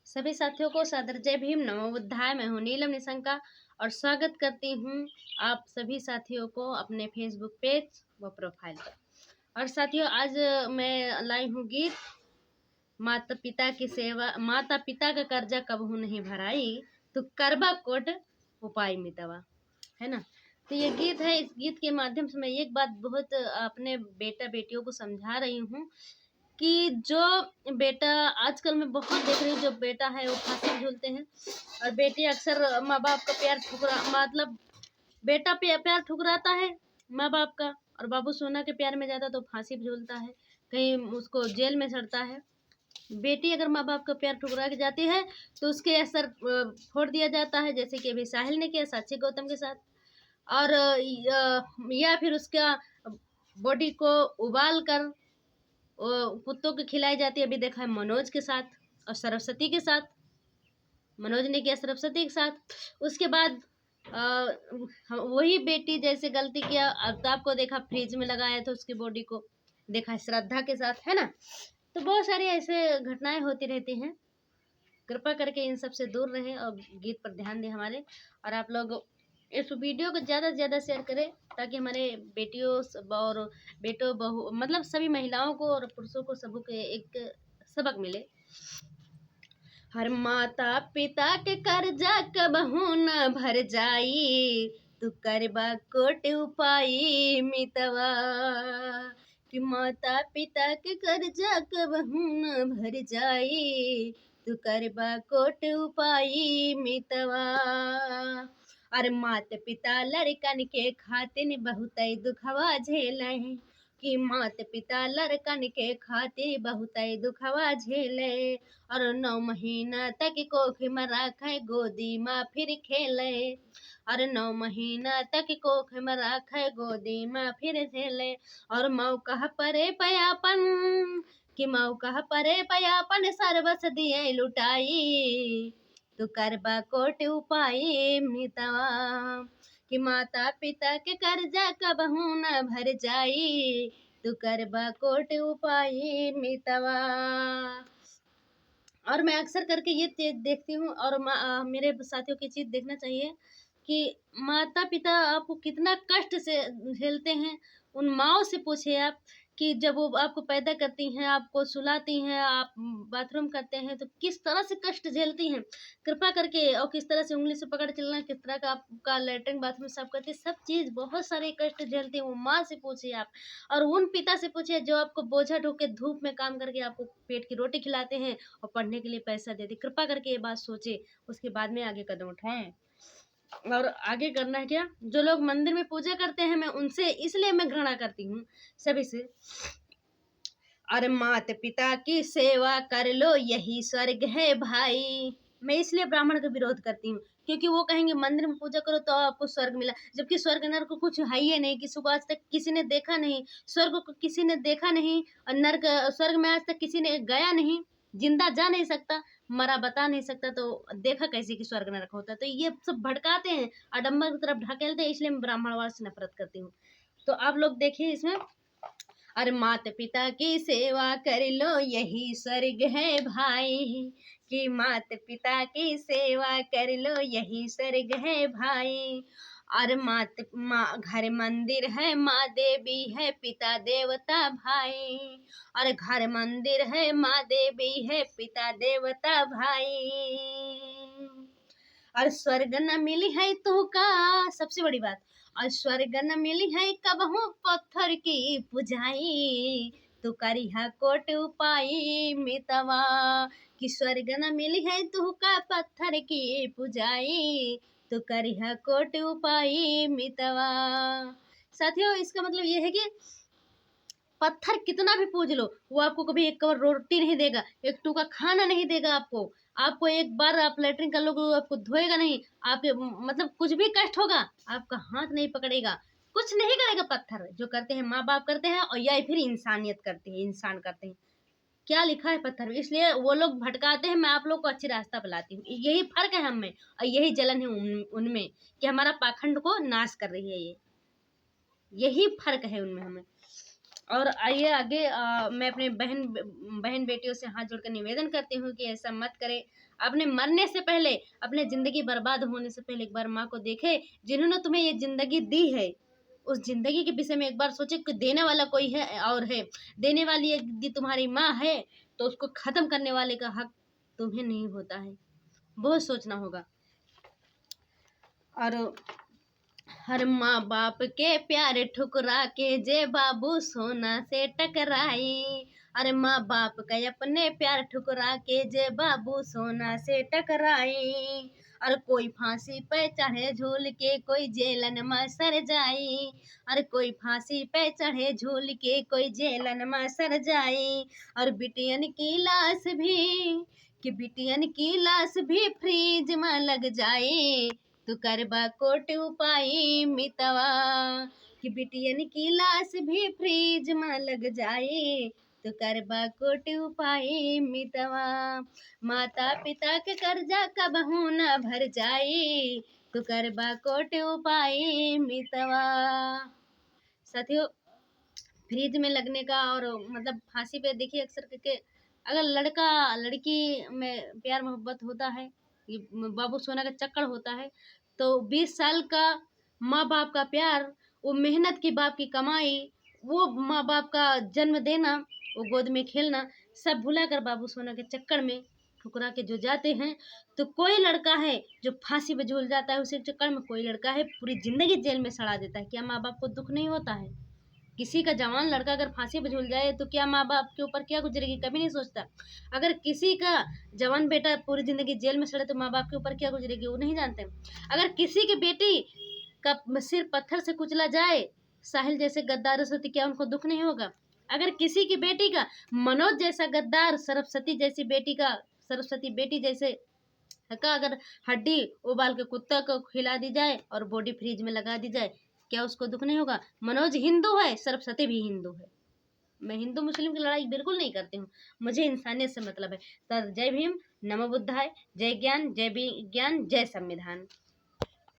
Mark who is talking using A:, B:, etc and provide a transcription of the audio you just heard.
A: सभी साथियों को सादर जय भीम, नमो बुद्धाय। मैं हूँ नीलम निशंका और स्वागत करती हूँ आप सभी साथियों को अपने फेसबुक पेज व प्रोफाइल पर। और साथियों, आज मैं लाई हूँ गीत माता पिता की सेवा, माता पिता का कर्जा कबहू नहीं भराई, तो करबा कोट उपाय मितवा, है ना। तो ये गीत है। इस गीत के माध्यम से मैं एक बात बहुत अपने बेटा बेटियों को समझा रही हूँ कि जो बेटा आजकल मैं बहुत देख रही हूँ, जो बेटा है वो फांसी झूलते हैं और बेटी अक्सर माँ बाप का प्यार ठुकरा, मतलब बेटा प्यार ठुकराता है माँ बाप का, और बाबू सोना के प्यार में जाता तो फांसी झूलता है, कहीं उसको जेल में सड़ता है। बेटी अगर माँ बाप का प्यार ठुकरा के जाती है तो उसके असर फोड़ दिया जाता है, जैसे कि अभी साहिल ने किया साक्षी गौतम के साथ। और या फिर उसका बॉडी को उबाल कर कुत्तों को खिलाई जाती है। अभी देखा है मनोज के साथ और सरस्वती के साथ, मनोज ने किया सरस्वती के साथ। उसके बाद वही बेटी जैसे गलती किया, अल्ताफ को देखा फ्रिज में लगाया था उसकी बॉडी को, देखा श्रद्धा के साथ, है ना। तो बहुत सारी ऐसे घटनाएं होती रहती हैं। कृपा करके इन सब से दूर रहें और गीत पर ध्यान दें हमारे। और आप लोग इस वीडियो को ज़्यादा से ज़्यादा शेयर करें ताकि हमारे बेटियों और बेटों बहू, मतलब सभी महिलाओं को और पुरुषों को सबको एक सबक मिले। हर माता पिता के कर्जा कबहू न भर जाई, तू करबा कोट उपाय मितवा। कि माता पिता के कर्जा कबहू न भर जाई, तू करबा कोट उपाय मितवा। और माता पिता लड़कन के खातिर बहुत दुखवा झेले, कि माता पिता लड़कन के खातिर बहुत दुखवा झेले। और 9 महीना तक कोख में राखे गोदी माँ फिर खेले, और 9 महीना तक कोख में राखे गोदी माँ फिर खेले। और मौका परे पयापन, कि मौका परे पयापन सर्वस दिए लुटाई, तू करबा कोट उपाय मितवा। कि माता पिता के कर्जा कबहू न भर जाई, तू करबा कोट उपाय मितवा। और मैं अक्सर करके ये चीज देखती हूँ और मेरे साथियों की चीज देखना चाहिए कि माता पिता आपको कितना कष्ट से झेलते हैं। उन माओ से पूछिए आप कि जब वो आपको पैदा करती हैं, आपको सुलाती हैं, आप बाथरूम करते हैं तो किस तरह से कष्ट झेलती हैं। कृपा करके, और किस तरह से उंगली से पकड़ चलना, किस तरह का आपका लेटरिन बाथरूम साफ करती है, सब चीज़ बहुत सारे कष्ट झेलती हैं वो माँ से पूछिए आप। और उन पिता से पूछिए जो आपको बोझा ढो के धूप में काम करके आपको पेट की रोटी खिलाते हैं और पढ़ने के लिए पैसा देते। कृपा करके ये बात सोचे, उसके बाद में आगे कदम उठाएं। और आगे करना है क्या, जो लोग मंदिर में पूजा करते हैं मैं उनसे इसलिए मैं घृणा करती हूँ सभी से। और माता पिता की सेवा कर लो यही स्वर्ग है भाई, मैं इसलिए ब्राह्मण का विरोध करती हूँ क्योंकि वो कहेंगे मंदिर में पूजा करो तो आपको स्वर्ग मिला, जबकि स्वर्ग नर्क को कुछ है ही नहीं। किसी को आज तक किसी ने देखा नहीं, स्वर्ग को किसी ने देखा नहीं, और नर्क स्वर्ग में आज तक किसी ने गया नहीं, जिंदा जा नहीं सकता, मरा बता नहीं सकता, तो देखा कैसे कि स्वर्ग नरक होता है। तो ये सब भड़काते हैं, आडम्बर की तरफ ढकेलते हैं, इसलिए मैं ब्राह्मणवाद से नफरत करती हूँ। तो आप लोग देखिए इसमें, और माता पिता की सेवा कर लो यही स्वर्ग है भाई, कि माता पिता की सेवा कर लो यही स्वर्ग है भाई। और माँ घर मंदिर है, माँ देवी है, पिता देवता भाई। और घर मंदिर है, माँ देवी है, पिता देवता भाई। और स्वर्ग न मिली है तू का, सबसे बड़ी बात, और स्वर्ग न मिली है कबहू पत्थर की पुजाई, तू करिहा कोट उपाय मितवा। कि स्वर्ग न मिली है तू का पत्थर की पुजाई, तू करिहा कोट उपाय मितवा। साथियों, इसका मतलब ये है कि पत्थर कितना भी पूज लो वो आपको कभी एक कवर रोटी नहीं देगा, एक टुकड़ा खाना नहीं देगा आपको। आपको एक बार आप लेटरिन कर लोगे आपको धोएगा नहीं, आपके मतलब कुछ भी कष्ट होगा आपका हाथ नहीं पकड़ेगा, कुछ नहीं करेगा। पत्थर जो करते हैं माँ बाप करते हैं, और या फिर इंसानियत करते हैं, इंसान करते हैं। क्या लिखा है पत्थर में, इसलिए वो लोग भटकाते हैं, मैं आप लोग को अच्छी रास्ता बताती हूँ। यही फर्क है हम में और यही जलन है उनमें कि हमारा पाखंड को नाश कर रही है, यही फर्क है उनमें हमें। और आइए आगे, मैं अपने बहन बेटियों से हाथ जोड़कर निवेदन करती हूँ कि ऐसा मत करें। अपने मरने से पहले, अपने ज़िंदगी बर्बाद होने से पहले एक बार माँ को देखे, जिन्होंने तुम्हें ये ज़िंदगी दी है। उस ज़िंदगी के विषय में एक बार सोचे कि देने वाला कोई है और है। देने वाली यदि तुम्हारी माँ है तो उसको ख़त्म करने वाले का हक तुम्हें नहीं होता है। बहुत सोचना होगा। और हर माँ बाप के प्यारे ठुकरा के जे बाबू सोना से टकराई। अरे माँ बाप का अपने प्यार ठुकरा के जे बाबू सोना से टकराई। और कोई फांसी पे चढ़े झूल के कोई जेलन में सर जाई। और कोई फांसी पे चढ़े झूल के कोई जेलन में सर जाई। और बिटियन की लाश भी, कि बिटियन की लाश भी फ्रीज में लग जाए। तू करबा कोट उपाय मितवा, कि बिटियन की लाश भी फ्रीज में लग जाए। तो करबा कोट उपाय मितवा। माता पिता के कर्जा कबहू न भर जाए। तो करबा कोट उपाय मितवा। साथियों, फ्रीज में लगने का और मतलब फांसी पे देखिए, अक्सर करके अगर लड़का लड़की में प्यार मोहब्बत होता है, ये बाबू सोना का चक्कर होता है, तो 20 साल का माँ बाप का प्यार, वो मेहनत की बाप की कमाई, वो माँ बाप का जन्म देना, वो गोद में खेलना, सब भुला कर बाबू सोना के चक्कर में ठुकरा के जो जाते हैं। तो कोई लड़का है जो फांसी पे झूल जाता है, उसी चक्कर में कोई लड़का है पूरी जिंदगी जेल में सड़ा देता है। क्या माँ बाप को दुख नहीं होता है? किसी का जवान लड़का अगर फांसी पे झूल जाए तो क्या माँ बाप के ऊपर क्या गुजरेगी, कभी नहीं सोचता। अगर किसी का जवान बेटा पूरी जिंदगी जेल में सड़े तो माँ बाप के ऊपर क्या गुजरेगी, वो नहीं जानते। अगर किसी की बेटी का सिर पत्थर से कुचला जाए, साहिल जैसे गद्दारों से, तो क्या उनको दुख नहीं होगा? अगर किसी की बेटी का मनोज जैसा गद्दार, सरस्वती जैसी बेटी का, सरस्वती बेटी जैसे का अगर हड्डी उबाल के कुत्ता को खिला दी जाए और बॉडी फ्रीज में लगा दी जाए, क्या उसको दुख नहीं होगा? मनोज हिंदू है, सरस्वती भी हिंदू है। मैं हिंदू मुस्लिम की लड़ाई बिल्कुल नहीं करती हूँ, मुझे इंसानियत से मतलब है। सर, जय भीम, नमो बुद्धाय, जय ज्ञान, जय विज्ञान, जय संविधान।